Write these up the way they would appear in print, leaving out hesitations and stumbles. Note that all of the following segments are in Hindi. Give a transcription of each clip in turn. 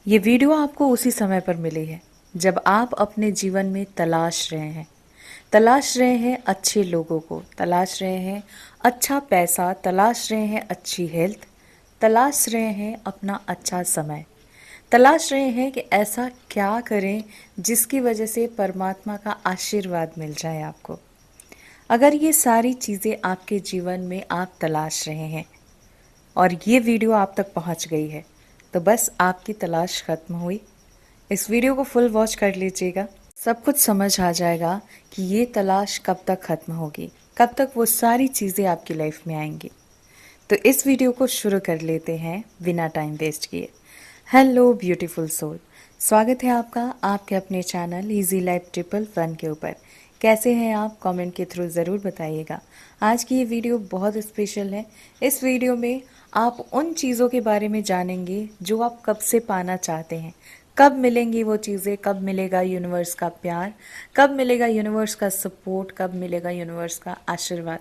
ये वीडियो आपको उसी समय पर मिली है जब आप अपने जीवन में तलाश रहे हैं अच्छे लोगों को, तलाश रहे हैं अच्छा पैसा, तलाश रहे हैं अच्छी हेल्थ, तलाश रहे हैं अपना अच्छा समय, तलाश रहे हैं कि ऐसा क्या करें जिसकी वजह से परमात्मा का आशीर्वाद मिल जाए आपको। अगर ये सारी चीज़ें आपके जीवन में आप तलाश रहे हैं और ये वीडियो आप तक पहुंच गई है तो बस आपकी तलाश खत्म हुई। इस वीडियो को फुल वॉच कर लीजिएगा, सब कुछ समझ आ जाएगा कि ये तलाश कब तक खत्म होगी, कब तक वो सारी चीज़ें आपकी लाइफ में आएंगी। तो इस वीडियो को शुरू कर लेते हैं बिना टाइम वेस्ट किए। हेलो ब्यूटीफुल सोल, स्वागत है आपका आपके अपने चैनल इजी लाइफ 111 के ऊपर। कैसे हैं आप? कमेंट के थ्रू ज़रूर बताइएगा। आज की ये वीडियो बहुत स्पेशल है। इस वीडियो में आप उन चीज़ों के बारे में जानेंगे जो आप कब से पाना चाहते हैं। कब मिलेंगी वो चीज़ें, कब मिलेगा यूनिवर्स का प्यार, कब मिलेगा यूनिवर्स का सपोर्ट, कब मिलेगा यूनिवर्स का आशीर्वाद,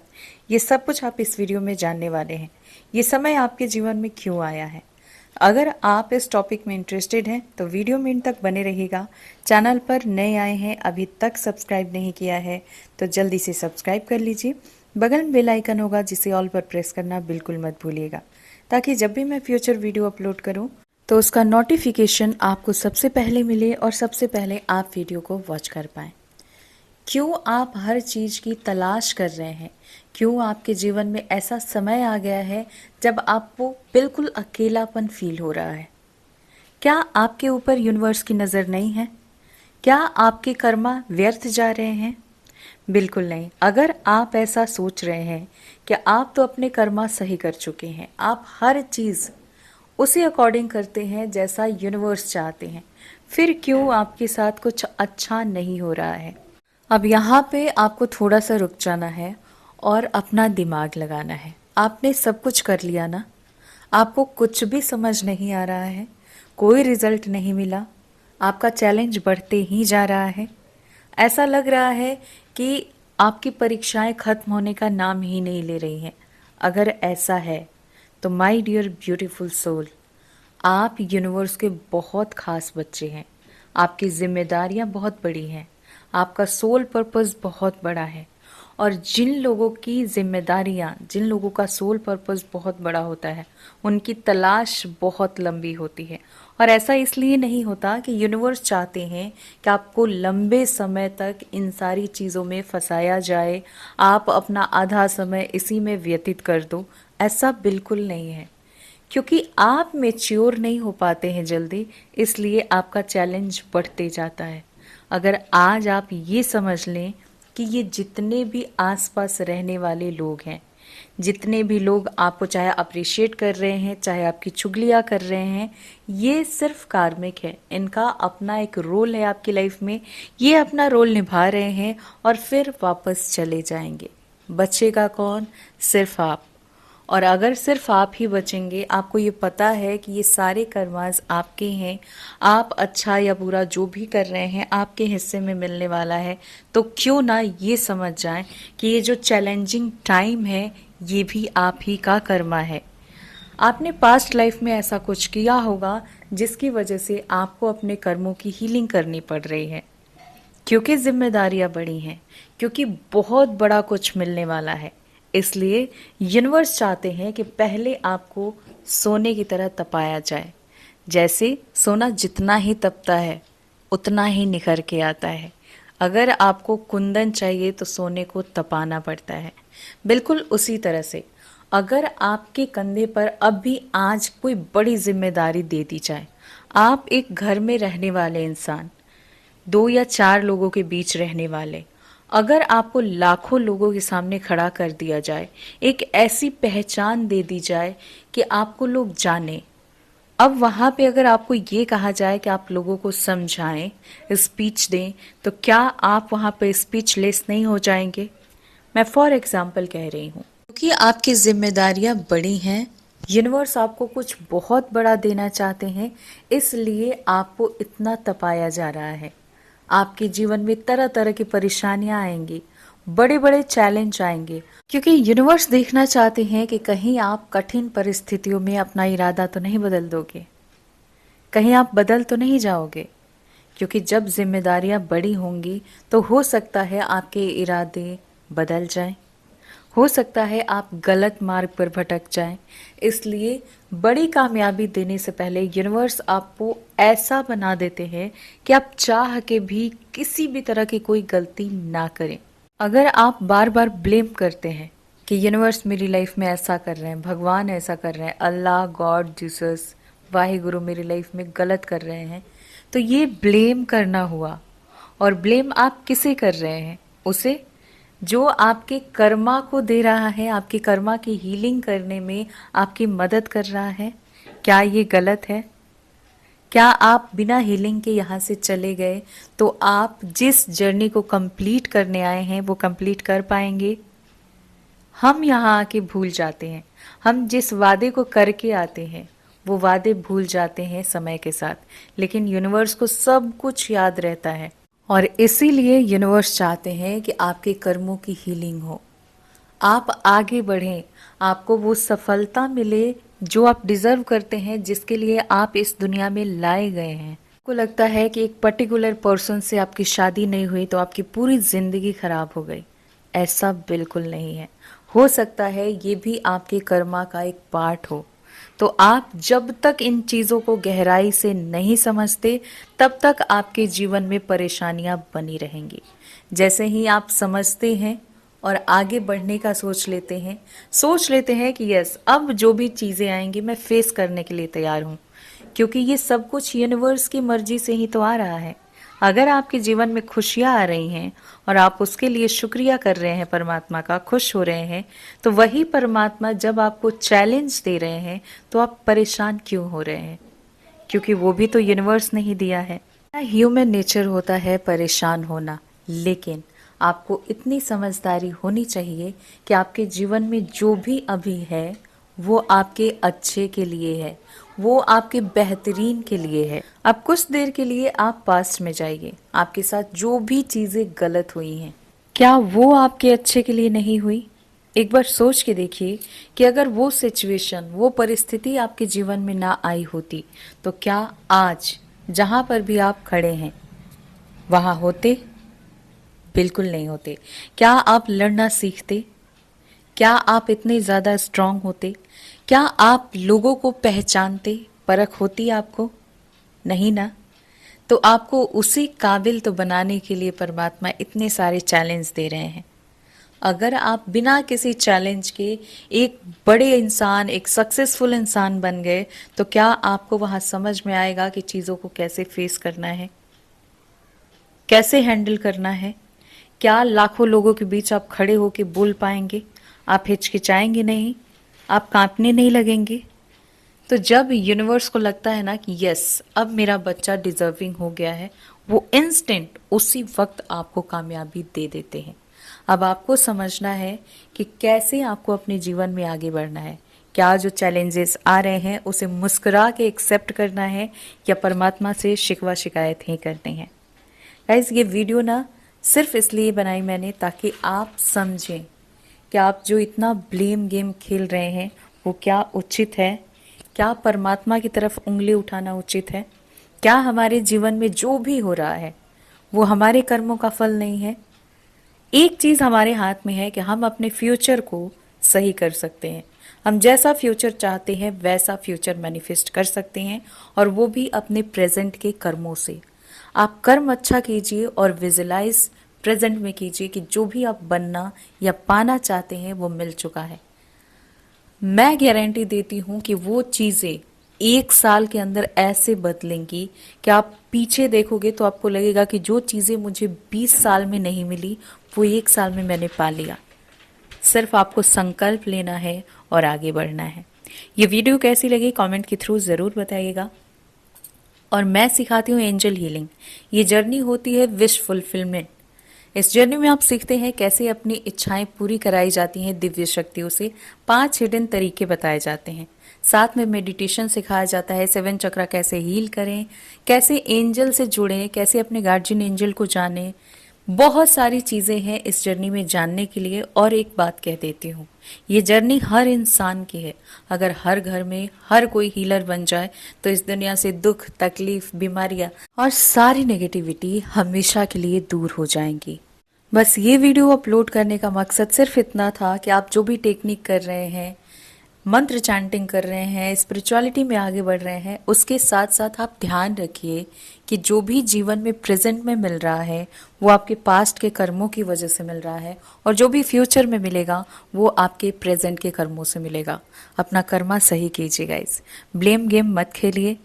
ये सब कुछ आप इस वीडियो में जानने वाले हैं। ये समय आपके जीवन में क्यों आया है? अगर आप इस टॉपिक में इंटरेस्टेड हैं तो वीडियो में इन तक बने रहिएगा। चैनल पर नए आए हैं, अभी तक सब्सक्राइब नहीं किया है तो जल्दी से सब्सक्राइब कर लीजिए। बगल में बेल आइकन होगा जिसे ऑल पर प्रेस करना बिल्कुल मत भूलिएगा, ताकि जब भी मैं फ्यूचर वीडियो अपलोड करूं तो उसका नोटिफिकेशन आपको सबसे पहले मिले और सबसे पहले आप वीडियो को वॉच कर पाएँ। क्यों आप हर चीज़ की तलाश कर रहे हैं? क्यों आपके जीवन में ऐसा समय आ गया है जब आपको बिल्कुल अकेलापन फील हो रहा है? क्या आपके ऊपर यूनिवर्स की नज़र नहीं है? क्या आपके कर्मा व्यर्थ जा रहे हैं? बिल्कुल नहीं। अगर आप ऐसा सोच रहे हैं कि आप तो अपने कर्मा सही कर चुके हैं, आप हर चीज़ उसी अकॉर्डिंग करते हैं जैसा यूनिवर्स चाहते हैं, फिर क्यों आपके साथ कुछ अच्छा नहीं हो रहा है? अब यहाँ पे आपको थोड़ा सा रुक जाना है और अपना दिमाग लगाना है। आपने सब कुछ कर लिया ना, आपको कुछ भी समझ नहीं आ रहा है, कोई रिजल्ट नहीं मिला, आपका चैलेंज बढ़ते ही जा रहा है, ऐसा लग रहा है कि आपकी परीक्षाएं खत्म होने का नाम ही नहीं ले रही हैं। अगर ऐसा है तो माय डियर ब्यूटीफुल सोल, आप यूनिवर्स के बहुत खास बच्चे हैं। आपकी जिम्मेदारियां बहुत बड़ी हैं, आपका सोल पर्पस बहुत बड़ा है। और जिन लोगों की जिम्मेदारियां, जिन लोगों का सोल पर्पस बहुत बड़ा होता है, उनकी तलाश बहुत लंबी होती है। और ऐसा इसलिए नहीं होता कि यूनिवर्स चाहते हैं कि आपको लंबे समय तक इन सारी चीज़ों में फंसाया जाए, आप अपना आधा समय इसी में व्यतीत कर दो। ऐसा बिल्कुल नहीं है, क्योंकि आप मेच्योर नहीं हो पाते हैं जल्दी, इसलिए आपका चैलेंज बढ़ते जाता है। अगर आज आप ये समझ लें कि ये जितने भी आसपास रहने वाले लोग हैं, जितने भी लोग आपको चाहे अप्रिशिएट कर रहे हैं, चाहे आपकी चुगलियाँ कर रहे हैं, ये सिर्फ कार्मिक है। इनका अपना एक रोल है आपकी लाइफ में, ये अपना रोल निभा रहे हैं और फिर वापस चले जाएंगे। बचेगा कौन? सिर्फ आप। और अगर सिर्फ आप ही बचेंगे, आपको ये पता है कि ये सारे कर्मास आपके हैं, आप अच्छा या बुरा जो भी कर रहे हैं आपके हिस्से में मिलने वाला है, तो क्यों ना ये समझ जाएं कि ये जो चैलेंजिंग टाइम है ये भी आप ही का कर्मा है। आपने पास्ट लाइफ में ऐसा कुछ किया होगा जिसकी वजह से आपको अपने कर्मों की हीलिंग करनी पड़ रही है, क्योंकि जिम्मेदारियां बड़ी हैं, क्योंकि बहुत बड़ा कुछ मिलने वाला है। इसलिए यूनिवर्स चाहते हैं कि पहले आपको सोने की तरह तपाया जाए। जैसे सोना जितना ही तपता है उतना ही निखर के आता है। अगर आपको कुंदन चाहिए तो सोने को तपाना पड़ता है। बिल्कुल उसी तरह से अगर आपके कंधे पर अब भी आज कोई बड़ी जिम्मेदारी दे दी जाए, आप एक घर में रहने वाले इंसान, 2 या 4 लोगों के बीच रहने वाले, अगर आपको लाखों लोगों के सामने खड़ा कर दिया जाए, एक ऐसी पहचान दे दी जाए कि आपको लोग जाने, अब वहाँ पे अगर आपको ये कहा जाए कि आप लोगों को समझाएं, स्पीच दें, तो क्या आप वहाँ पे स्पीचलेस नहीं हो जाएंगे? मैं फॉर एग्जाम्पल कह रही हूँ, क्योंकि आपकी जिम्मेदारियाँ बड़ी हैं, यूनिवर्स आपको कुछ बहुत बड़ा देना चाहते हैं, इसलिए आपको इतना तपाया जा रहा है। आपके जीवन में तरह तरह की परेशानियां आएंगी, बड़े बड़े चैलेंज आएंगे, क्योंकि यूनिवर्स देखना चाहते हैं कि कहीं आप कठिन परिस्थितियों में अपना इरादा तो नहीं बदल दोगे, कहीं आप बदल तो नहीं जाओगे? क्योंकि जब जिम्मेदारियां बड़ी होंगी तो हो सकता है आपके इरादे बदल जाएं, हो सकता है आप गलत मार्ग पर भटक जाएं। इसलिए बड़ी कामयाबी देने से पहले यूनिवर्स आपको ऐसा बना देते हैं कि आप चाह के भी किसी भी तरह की कोई गलती ना करें। अगर आप बार बार ब्लेम करते हैं कि यूनिवर्स मेरी लाइफ में ऐसा कर रहे हैं, भगवान ऐसा कर रहे हैं, अल्लाह, गॉड, जीसस, वाहिगुरु मेरी लाइफ में गलत कर रहे हैं, तो ये ब्लेम करना हुआ। और ब्लेम आप किसे कर रहे हैं? उसे जो आपके कर्मा को दे रहा है, आपकी कर्मा की हीलिंग करने में आपकी मदद कर रहा है। क्या ये गलत है? क्या आप बिना हीलिंग के यहाँ से चले गए तो आप जिस जर्नी को कंप्लीट करने आए हैं वो कंप्लीट कर पाएंगे? हम यहाँ आके भूल जाते हैं। हम जिस वादे को करके आते हैं वो वादे भूल जाते हैं समय के साथ, लेकिन यूनिवर्स को सब कुछ याद रहता है। और इसीलिए यूनिवर्स चाहते हैं कि आपके कर्मों की हीलिंग हो, आप आगे बढ़ें, आपको वो सफलता मिले जो आप डिजर्व करते हैं, जिसके लिए आप इस दुनिया में लाए गए हैं। आपको लगता है कि एक पर्टिकुलर पर्सन से आपकी शादी नहीं हुई तो आपकी पूरी जिंदगी खराब हो गई। ऐसा बिल्कुल नहीं है। हो सकता है ये भी आपके कर्मा का एक पार्ट हो। तो आप जब तक इन चीज़ों को गहराई से नहीं समझते तब तक आपके जीवन में परेशानियां बनी रहेंगी। जैसे ही आप समझते हैं और आगे बढ़ने का सोच लेते हैं कि यस, अब जो भी चीज़ें आएंगी मैं फेस करने के लिए तैयार हूँ, क्योंकि ये सब कुछ यूनिवर्स की मर्जी से ही तो आ रहा है। अगर आपके जीवन में खुशियां आ रही हैं और आप उसके लिए शुक्रिया कर रहे हैं, परमात्मा का खुश हो रहे हैं, तो वही परमात्मा जब आपको चैलेंज दे रहे हैं तो आप परेशान क्यों हो रहे हैं? क्योंकि वो भी तो यूनिवर्स ने ही दिया है। ह्यूमन नेचर होता है परेशान होना, लेकिन आपको इतनी समझदारी होनी चाहिए कि आपके जीवन में जो भी अभी है वो आपके अच्छे के लिए है, वो आपके बेहतरीन के लिए है। अब कुछ देर के लिए आप पास्ट में जाइए। आपके साथ जो भी चीजें गलत हुई हैं, क्या वो आपके अच्छे के लिए नहीं हुई? एक बार सोच के देखिए कि अगर वो सिचुएशन, वो परिस्थिति आपके जीवन में ना आई होती तो क्या आज जहां पर भी आप खड़े हैं वहां होते? बिल्कुल नहीं होते। क्या आप लड़ना सीखते? क्या आप इतने ज्यादा स्ट्रांग होते? क्या आप लोगों को पहचानते? परख होती आपको? नहीं ना। तो आपको उसी काबिल तो बनाने के लिए परमात्मा इतने सारे चैलेंज दे रहे हैं। अगर आप बिना किसी चैलेंज के एक बड़े इंसान, एक सक्सेसफुल इंसान बन गए तो क्या आपको वहां समझ में आएगा कि चीजों को कैसे फेस करना है, कैसे हैंडल करना है? क्या लाखों लोगों के बीच आप खड़े होकर बोल पाएंगे? आप हिचकिचाएंगे नहीं? आप कांपने नहीं लगेंगे? तो जब यूनिवर्स को लगता है ना कि यस, अब मेरा बच्चा डिजर्विंग हो गया है, वो इंस्टेंट उसी वक्त आपको कामयाबी दे देते हैं। अब आपको समझना है कि कैसे आपको अपने जीवन में आगे बढ़ना है। क्या जो चैलेंजेस आ रहे हैं उसे मुस्कुरा के एक्सेप्ट करना है या परमात्मा से शिकवा शिकायत ही करनी है? गाइस, ये वीडियो ना सिर्फ इसलिए बनाई मैंने ताकि आप समझें कि आप जो इतना ब्लेम गेम खेल रहे हैं वो क्या उचित है? क्या परमात्मा की तरफ उंगली उठाना उचित है? क्या हमारे जीवन में जो भी हो रहा है वो हमारे कर्मों का फल नहीं है? एक चीज हमारे हाथ में है कि हम अपने फ्यूचर को सही कर सकते हैं। हम जैसा फ्यूचर चाहते हैं वैसा फ्यूचर मैनिफेस्ट कर सकते हैं, और वो भी अपने प्रेजेंट के कर्मों से। आप कर्म अच्छा कीजिए और विजुलाइज प्रेजेंट में कीजिए कि जो भी आप बनना या पाना चाहते हैं वो मिल चुका है। मैं गारंटी देती हूं कि वो चीजें 1 साल के अंदर ऐसे बदलेंगी कि आप पीछे देखोगे तो आपको लगेगा कि जो चीजें मुझे 20 साल में नहीं मिली वो 1 साल में मैंने पा लिया। सिर्फ आपको संकल्प लेना है और आगे बढ़ना है। ये वीडियो कैसी लगी कमेंट के थ्रू जरूर बताइएगा। और मैं सिखाती हूँ एंजल हीलिंग। ये जर्नी होती है विश फुलफिलमेंट। इस जर्नी में आप सीखते हैं कैसे अपनी इच्छाएं पूरी कराई जाती हैं दिव्य शक्तियों से। 5 हिडन तरीके बताए जाते हैं। साथ में मेडिटेशन सिखाया जाता है, 7 चक्रा कैसे हील करें, कैसे एंजल से जुड़ें, कैसे अपने गार्जियन एंजल को जानें, बहुत सारी चीज़ें हैं इस जर्नी में जानने के लिए, और एक बात कह देती हूँ, ये जर्नी हर इंसान की है। अगर हर घर में हर कोई हीलर बन जाए तो इस दुनिया से दुख, तकलीफ, बीमारियां और सारी नेगेटिविटी हमेशा के लिए दूर हो जाएंगी। बस ये वीडियो अपलोड करने का मकसद सिर्फ इतना था कि आप जो भी टेक्निक कर रहे हैं, मंत्र चैंटिंग कर रहे हैं, स्पिरिचुअलिटी में आगे बढ़ रहे हैं, उसके साथ साथ आप ध्यान रखिए कि जो भी जीवन में प्रेजेंट में मिल रहा है वो आपके पास्ट के कर्मों की वजह से मिल रहा है, और जो भी फ्यूचर में मिलेगा वो आपके प्रेजेंट के कर्मों से मिलेगा। अपना कर्मा सही कीजिए गाइस। ब्लेम गेम मत खेलिए,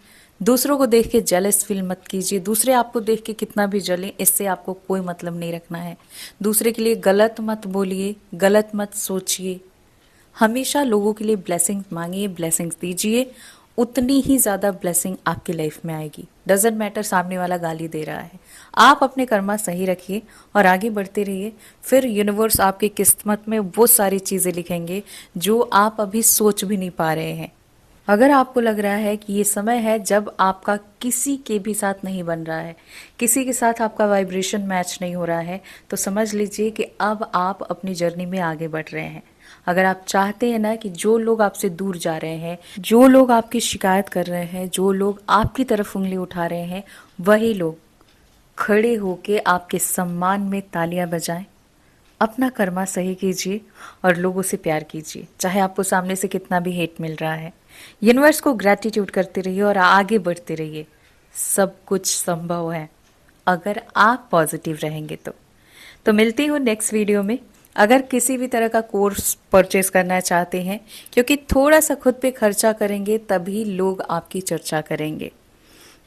दूसरों को देख के जेलस फील मत कीजिए। दूसरे आपको देख के कितना भी जले, इससे आपको कोई मतलब नहीं रखना है। दूसरे के लिए गलत मत बोलिए, गलत मत सोचिए। हमेशा लोगों के लिए ब्लेसिंग मांगिए, ब्लेसिंग्स दीजिए, उतनी ही ज़्यादा ब्लेसिंग आपकी लाइफ में आएगी। डजेंट मैटर सामने वाला गाली दे रहा है, आप अपने कर्मा सही रखिए और आगे बढ़ते रहिए। फिर यूनिवर्स आपकी किस्मत में वो सारी चीज़ें लिखेंगे जो आप अभी सोच भी नहीं पा रहे हैं। अगर आपको लग रहा है कि ये समय है जब आपका किसी के भी साथ नहीं बन रहा है, किसी के साथ आपका वाइब्रेशन मैच नहीं हो रहा है, तो समझ लीजिए कि अब आप अपनी जर्नी में आगे बढ़ रहे हैं। अगर आप चाहते हैं ना कि जो लोग आपसे दूर जा रहे हैं, जो लोग आपकी शिकायत कर रहे हैं, जो लोग आपकी तरफ उंगली उठा रहे हैं, वही लोग खड़े होके आपके सम्मान में तालियां बजाएं। अपना कर्मा सही कीजिए और लोगों से प्यार कीजिए, चाहे आपको सामने से कितना भी हेट मिल रहा है। यूनिवर्स को ग्रैटिट्यूड करते रहिए और आगे बढ़ते रहिए। सब कुछ संभव है अगर आप पॉजिटिव रहेंगे तो मिलती हूँ नेक्स्ट वीडियो में। अगर किसी भी तरह का कोर्स परचेज करना चाहते हैं, क्योंकि थोड़ा सा खुद पे खर्चा करेंगे तभी लोग आपकी चर्चा करेंगे,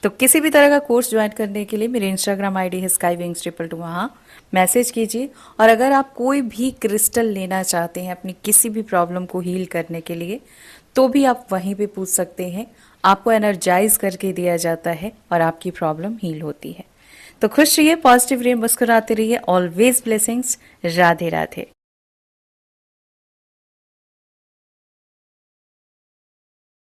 तो किसी भी तरह का कोर्स ज्वाइन करने के लिए मेरे इंस्टाग्राम आईडी है skyWings222, वहाँ मैसेज कीजिए। और अगर आप कोई भी क्रिस्टल लेना चाहते हैं अपनी किसी भी प्रॉब्लम को हील करने के लिए, तो भी आप वहीं पे पूछ सकते हैं। आपको एनर्जाइज करके दिया जाता है और आपकी प्रॉब्लम हील होती है। तो खुश रहिए, पॉजिटिव रहिए, मुस्कुराते रहिए। Always blessings. राधे राधे।